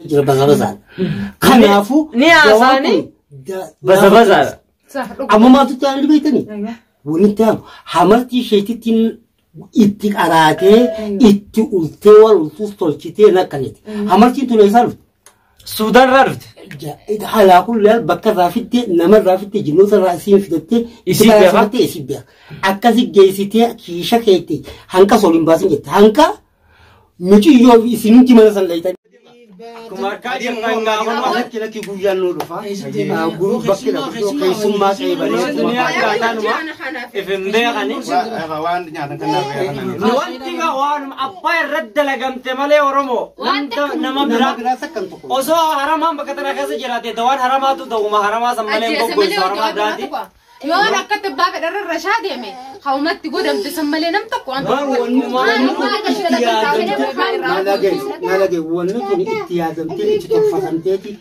بزبزة كنافو نياساني بزبزة أما ما تتعلم بيتني ونتام حمرتي شيء تين إتك أراته إتقولتوا والتوستولكتي نكنت حمرتي تنايسالف السودان رافد على كل بكر رافد نمر رافد جنوس الرأسين فدته يسيبها أكاسي جيسيتي كيشا كيتي هنكا سولين باسين جت هنكا مجي يوم يسينون كمان سنلايتا كماركادي ما كلا كي بوجان نورفا غروب بكلا كي سما كي بني الدنيا كاتانو إفهم ده غني وان نياتا كنا نوانتي كوان أباي رد لقم تملي ورمو نما برا أوسو حرام بكتنا كذا جراتي دوان حراماتو دوما حرام سمالي بقول حرام براتي يو أنا كتب باب الرشاد يا مي خاومت تقول أنت سمالي نمتك وأنت ما لقي ونكون اتيادم تاني تتفهم تاتي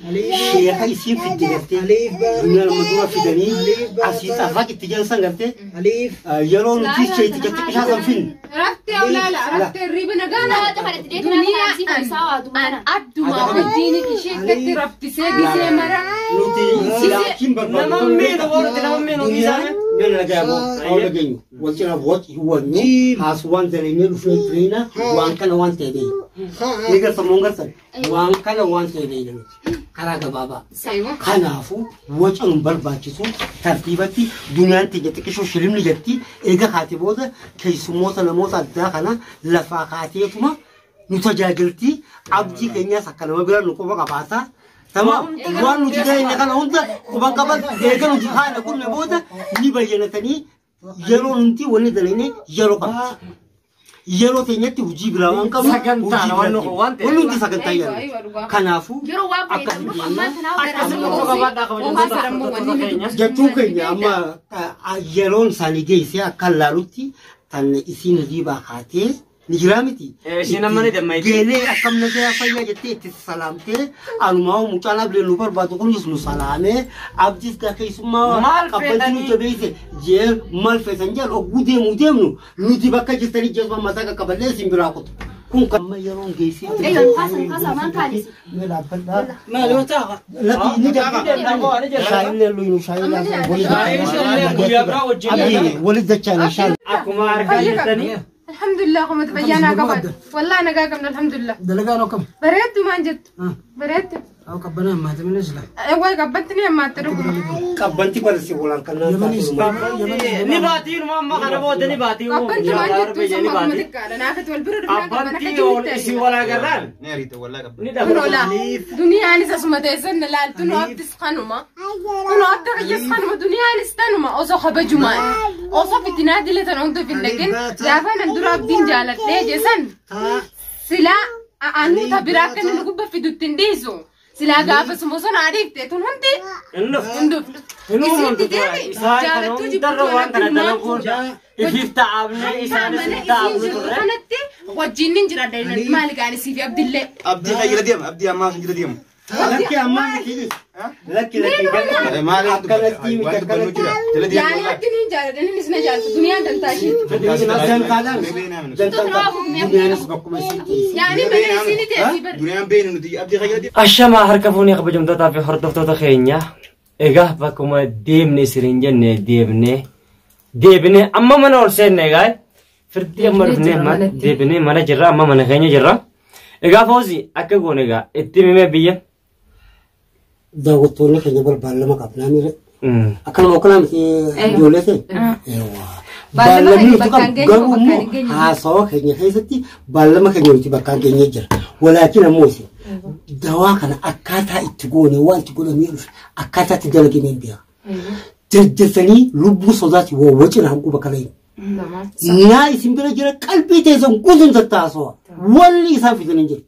شيخ يصير في الدنيا من المدورة في دني أسيس أفاك اتجاه سنغرتي يلون تيجي شيء تجتك شاسم فين رفتي ولا لا رفتي الريب نجانا دنيا أنا أبدو ما بديني شيء كتير رفتي سيدي زي مرة لكن نممين من نجابو أو لجيني وكنا وقت هو ني حاسوان تريني لفرينا وان كان وان تبي نيجا سمونغا سن وان كان وان تبي كراغا بابا كنافو وجن برباچسو ترتيبتي دنيا تجتك شو شلم نجتي إيجا خاتبوده كي سموت نموت داخنا لفاقاتيتما نتجاجلتي عبدي كنيا سكنا ما بيلا نكوبا كباسا تمام وان نتجاهي نكنا هوندا كوبا كباس إيجا نتجاهي نكون نبوده نبيجنا تاني يلو ننتي وني دليني يلو كباس يلو تنيتي وجيب راوان كم سكنتانا وانو ونو سكنتا يلو كنافو جاتو كنيا أما يلون سالي جيسي أكلا لوتي تان إسين ريبا خاتي نجرامتي شنامني دمايتي جيلي أكم نجا فيا جتة تسلامتي الماو مكانا بلنوبر باتوكل يسلو سلامه أبديس كاكي سما كابتن تبيسه جيل مال فسنجر أو غودي موديمنو لوتي بكا جستري جسما مساكا كبلة سيمبراكوت كون كم يرون جيسي أيوة خاصة ما كاليس ملا بلا ما له تاغا لكن نجا شايل لوينو شايل ولد دچان شايل أكو ما أركان الحمد لله قمت بيانا قبل والله أنا قاعد من الحمد لله دلقانو كم بريت ما جت بريت أو كبنا ما تمنى زلا أول قبلتني ما تروح كبنتي برسي بولان كنا نباتي ماما أنا بود نباتي قبلت ما جت تسمع ما تكال أنا أخذت والبرد قبلتي ولا ولا قران نيريت ولا قبل لا دنيا أنا ساسمة تيسن لا تنو أبتسخنوا ما تنو أبتغيسخنوا دنيا أنا استنوا أو صخب جمال أو صف التنادي اللي تنونتو في اللجن جافنا ندور أبدين جالت ليه جسن سلا أنو تبراك نلقب في دوتنديزو سلا قافة سموسون عارف تون هنتي إنه من تدري إسحاق كانوا يدرون كنا نقول إفيف تعبنا إسحاق تعبنا هنتي وجينين جرا داينا مالك على سيفي عبد الله أبدي غير ديم أبدي أما غير ديم لكن أما كذي لكن ما له تبغى يعني هتنين جالد إني نسنا جالد الدنيا تنتاشي يعني بنيسيني تأسيبر دنيا بين ندي أبدي غير ديم الشمع هركفوني قبل جمدة تافي حرطة تخينيا إيجاه بكم ديمني سرنجني ديبني أما من أورسين نجاي فردي أمر بني ما ديبني ما نجرا أما من خيني جرا إيجاه فوزي أكيد نجا إتمي بيا دعوتوني خير بالله قبلنا مير أكل مكلام في جولته بالله مير تكام قربو حاسوا خير خيستي بالله ما خير يجي بكان جنيجر ولكن موسى دواء أكاتا إتقوني وان تقول ميرش أكاتا تدلقي من بيا تجسني لبو صداتي ووجه همكو بكالين ناي سيمبلا جرا قلبي تيزن قوزن تتاسوا واللي يسافي تنجل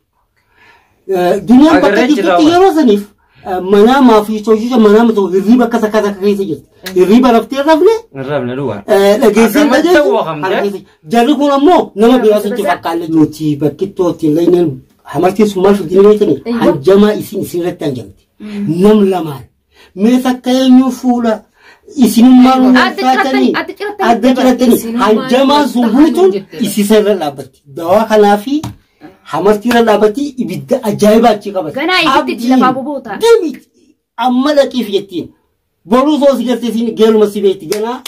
دنيا بكاتي تيجرو سنيف منا ما في توجيه منا متو الريبة كذا كذا كذا يجي الريبة رفتي الربنا لوا لجيسين بدي جالكوا مو نما بياسو تفكر لوتي بكتو تلين حمرتي سمال في الدنيا تاني هنجما يسين رتانجمتي نم لمان مسكين يفولا يسين مالو فاتني أدكرتني هنجما زبوتون يسيسر لابد دوا خلافي hamartii irra dhaabatii ibidda ajaa'ibaa achi qabate. Ganaa ibiddi lafaa boboota. Deemi amma laqiif jettiin. Boruu soosi garteessiin geeluma si beekti ganaa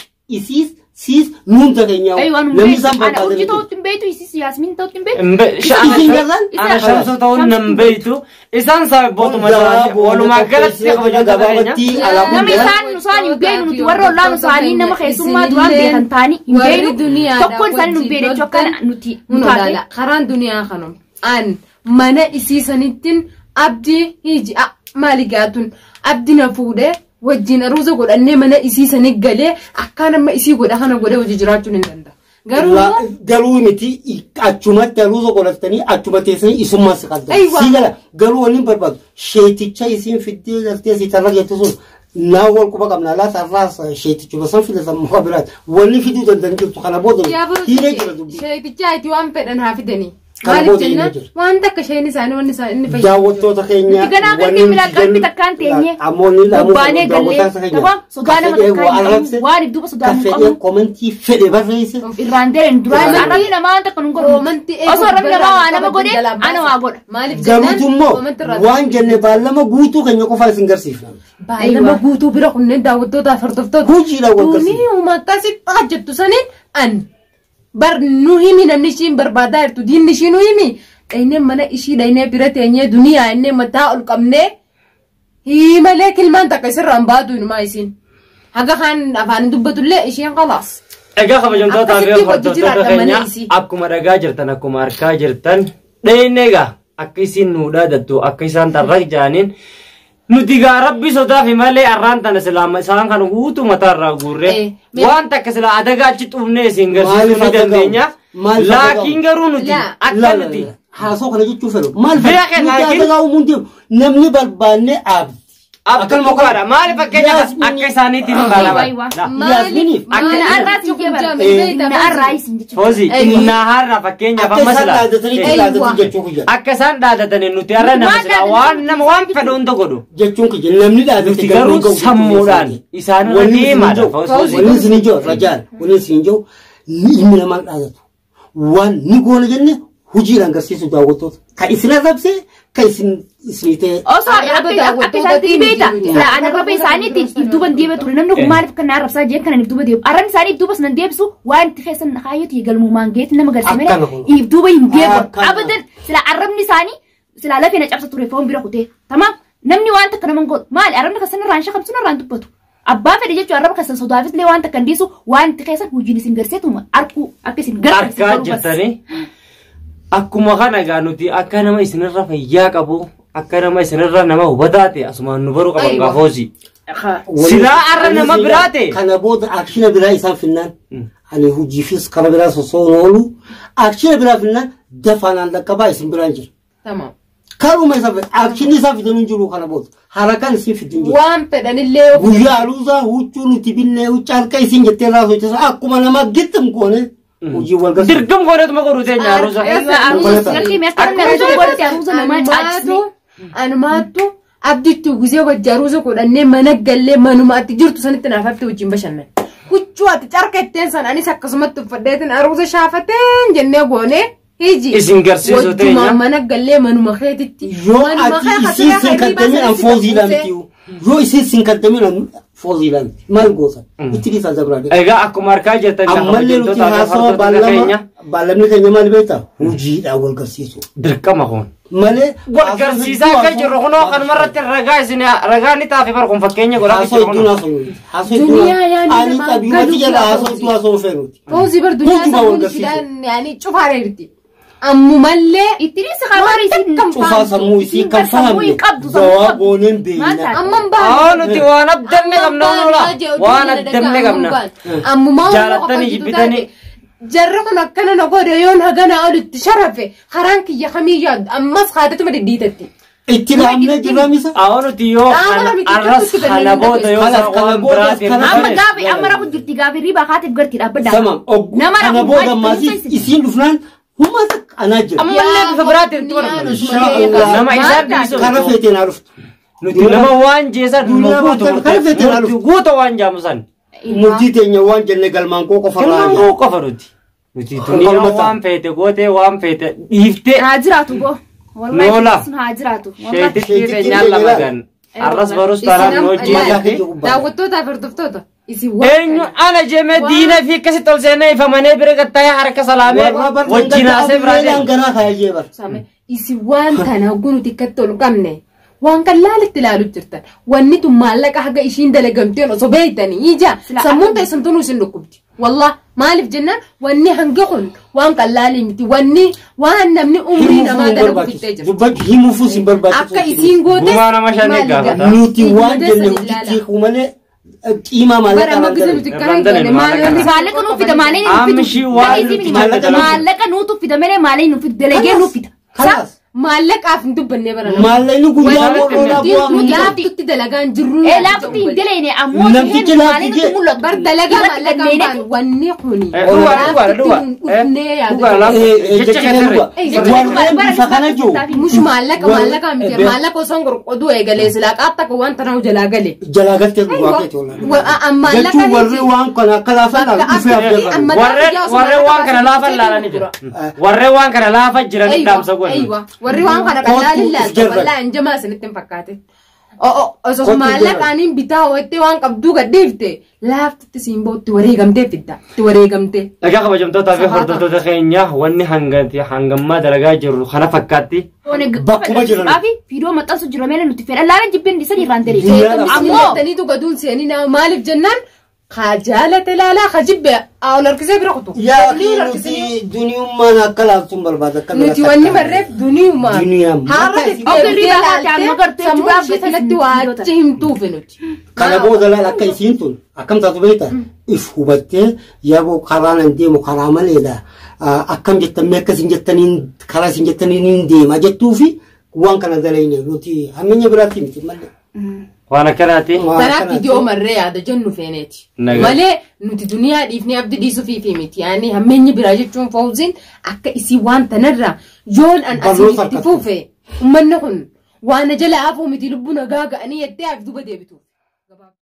siis nuun takeenyaa. Namni isaan barbaadanii. Ana hojii ta'utti hin beektu isis yaasmiin ta'utti hin beektu. Ana shamsoo ta'uun nan beektu. Isaan sababootuma jiraatu. Walumaa galatti kabajata keenya. Nama isaan hin beeknu nuti warra ollaan isaanii nama keessummaa duraan beekan ta'anii hin beeknu. Tokkoon isaanii nu beekne jechuun akkana nuti. Karaan duniyaa kanuma. An mana isiisanittiin abdii hiji maali gaatun abdii na fuudhee wajjin aruuza godhannee mana isiisanii galee akka nama isii godha kana godhee hojii jiraachuun hin danda'a. Garuu miti achumatti aruuza godhatanii achuma teessanii isummaa si qabda. Siigala garuu wanni barbaadu sheeticha isiin fiddee galtee si tarra jettu sun naa wal quba qabna laata arraas sheetichuma san filatan muka biraati wanni fiduu danda'an jirtu kana booda hiiree jira dubbii. Sheeticha itti waan fedhan haa fidanii. Maaliif jenna wanta akka isheen isaanii wanni inni fayyadu. Daawwattoota keenya wanni qalbii takkaan teenye ammoonni baanee gallee sodaa nama takkaan waan idduuba sodaa nu qabu komentii fedhe barreesse irraan deebiin duraan arrabni namaa wanta kan nu godhu osoo arrabni namaa waa nama godhe ana waa godha. Maaliif jenna garuutummoo waan jenne baallama guutuu keenya qofaa isin garsiifna. Baallama guutuu bira kunneen daawwattootaaf hordoftoota. Hojiidhaan wal garsiifna. Duunii uummataa si hojjettu saniin an. Bar nu himi namni ishiin barbaadaa jirtu diinni ishii nu himi dhaynee mana ishii dhaynee bira teenyee duniyaa innee mataa ol qabnee himalee kilmaan takka isirraan baatu inumaa isiin haga kaan afaan dubbatullee isheen qalaas. Egaa kabajamtoota fi hordoftoota keenya akkuma dhagaa jirtan akkuma harkaa jirtan dhaynee egaa akka isiin nu dhaadattu akka isaan tarrak jaaniin nuti gaa rabbi sodaa fi malee arraan tana silaama isaan kan guutuu mataarraa guurre waan takka sila adagaa achi xuufnee isin garsiisuu ni dandeenya laakiin garuu nuti akka nuti haasoo kana jechuu fedhu maal fedhu adagaa uumuun deemu namni barbaanne abdi Abdul Mukara maal fakkeenya akka isaaniitiin balaba Yasminiif Mana arraas jibba mana arraas Hozi inna harra fakkeenya famasla akka isaan dhaadatanii nuti harra nama sila waan fedhuun tokkodhu jechuun kiyya namni dhaadate garuu sammuudhaan isaan deemaadha waliin isin ijoo rajaan waliin isin ijoo inni namaan dhaadatu waan ni goona jenne hujiidhaan garsiisuu daawwattoota kan isin arrabsee kan isinitee Oso akka isaan dibeeta ana rabbi isaaniitiin ibduuban dibeetu namni kun maaliif kan arrabsaa jeen kan ibduuba deebu arrabni isaanii ibduuba sanan deebisu waan itti keessan haayoti galmumaan geetti nama garsiisame ibduuba hin deebu abadan sila arrabni isaanii sila lafeena cabsa ture foon bira kutee tamam namni waan takka naman godhu maali arrabni kasan irraan shakamsun irraan dubbatu abbaa fedhe jechuun arraba kasan sodaafislee waan takka ndiisu waan itti keessan hojiin isin garseetuma arkuu akka isin garsiisan akkuma kana gaa nuti akka nama isinirra fayyaa qabu akka nama isinirra nama hubataate asumaan nu baruu qaban gaafoosi silaa arra nama biraate kana booda akshina biraa isaan finnaan ani hujiifis kara biraa sosoon oolu akshina biraa finnaan dafaanaan dhaqqabaa isin biraan jira Tamam. karuma isaan akshini isaan fidanuun jiru kana booda harakaan isin fidin jiru Waan fedhanillee guyyaa aluusaa huccuu nuti binnee huccaa harka isin jettee irraa sochisa akkuma nama gittim goone hojii wal garsiisa dirqam gooneetuma godhu teenya aruusa Anumaattu abdiitti gusee wajji aruusa godhannee mana gallee manuma ati jirtu sanitti naaf hafte wajjin bashannan. Huccuu ati carqa itteen san anis akkasumatti uffadheetin aruusa shaafateen jennee goonee hiji. Isin garsiisuu teenya. Wajjuma mana gallee manuma keetitti. yoo ati isin sinkaddamii an fooziidhaan mitiyu yoo isin sinkaddamii an fooziidhaan maal goota itti dhiisaa zabiraadhe egaa akkuma harkaa jirtan ammallee nuti haasawaa baalamni keenya maal beektaa hojiidhaan wal garsiisu dirqama kun malee wal garsiisaa akka jirru kunoo kanumarratti ragaa isin ragaa ni taafe bar kun fakkeenya godhaa haasoo idduun haasoo idduun ani qabiyyumatti jala haasoo idduu haasoo feenuti Fawzi bar duniyaa samuudhaan yaani cufaaree jirti. Ammumallee ittinis khabarii isin cufaa sammuu isii kan fahamne zawaa booneen beeyna amman baa nuti waan abdanne qabna waan abdanne qabna ammumaa jaalattanii jibbitanii jarra kun akkana na godhe yoon hagana olitti sharafe karaan kiyya kamiyyaa ammas haadhatuma diddiitatti. itti dhaabnee jirramisa nuti yoo arras kana booda yoo waan biraatiin amma gaabi amma rafu jirti gaabi riba kaatiif garti dhaabbadha tamam kana booda maasii isiin dhufnaan humata anaa jira ammallee bifa biraatiin turan nama isaan dhiisu kana feeteen haa dhuftu nuti nama waan jeesan guuta waan jaamusan murtii teenya waan jenne galmaan koo qofa galmaan koo qofa nuti nuti duniyaa waan feete goote waan feete dhiifte haa jiraatu boo Noola. sun haa jiraatu sheetitti keenyaan lama gan arras barus taanaan hojii daawwattootaaf hordoftoota isin eenyu ana jeme diina fi akkasitti ol seenee ifamanii bira gatta'ee harka salaamee wajjin haasee biraadeen garaa kaayee bar isin waan kana hogguu nuti akkatti ol qabne waan kan laalitti ilaalu jirtan wanni tun maallaqa haga ishiin dalagamteen osoo beeytanii ija sammuun ta'e santuun isin dhukkubdi wallah maaliif jennaan wanni hanga kun waan kan laalii miti wanni waan namni umrii namaa dalagu fittee jirti dubbatti himuufuu sin barbaachisu akka isiin goote gumaa nama shanii gaafata nuti waan jenne hojjetii uumane qiimaa bara maggisa nuti kana hin maallaqa nuuf fida maalee nuuf Amshi waan fida maallaqa nuuf fida malee maalee nuuf fida delegee nuuf fida maallaqaaf hin dubbanne bara maallayni guyyaa boodhaa bu'aa laaftutti dalagaan jirru laaftutti hin deleene ammoo Namtichi maalee nutti mul'atu bar dalagaa maallaqaan baan wanni kuni mush maallaqa miti maallaqa osoo qorqoduu eegalee silaa qaatta ko waan tanaa jalaa gale jalaa galtee dhugaa keetii maallaqa warri waan kana akka laafaa dhufee abdaba warreen waan kana laafan laalanii jira warreen waan kana laafan jiran dhaamsa godhan warri waan kana qalaalin laalta wallaa injamaa isinitti hin fakkaate osoo maallaqaaniin bitaa ho'ittee waan qabduu gadhiifte laaftutti siin bootti wareegamtee fidda itti wareegamtee. Dhagaa kabajamtootaa fi hordoftoota keenya wanni hangammaa dalagaa jirru kana fakkaatti. Bakkuma jiran. Fiidoo maxxansu jira meela nuti fedhan laala jibbeen isa irraan ta'e. Ammoo taniitu gaduun seenii nama maaliif jennaan خجالة لا لا خجيب أو لركزي برقطو يا أخي نتي دنيا ما نأكل أبتم بالبادة نتي واني مريف دنيا ما هارت أو كريبا كان مقرت سموش بثلاث وعد تهم توفي نتي كلا بود لا كيسين تون أكم تطبيتا إفهوبته يابو كرانا دي مكرامة ليدا أكم جت مكسين جتنين كراسين جتنين دي ما جتوفي وان كان ذليني نتي هميني براتي نتي مالي وانا كراتي ترى فيديو مرة هذا جنو فينتي مالي نتي دنيا ديفني أبدي ديسو في ميتي يعني هميني براجع تون فوزين أكا إسي وان تنرى جون أن أسيب تفوفي ومنهن وانا جلا أفو متي لبنا غاغا أني يتعب دوبا ديبتو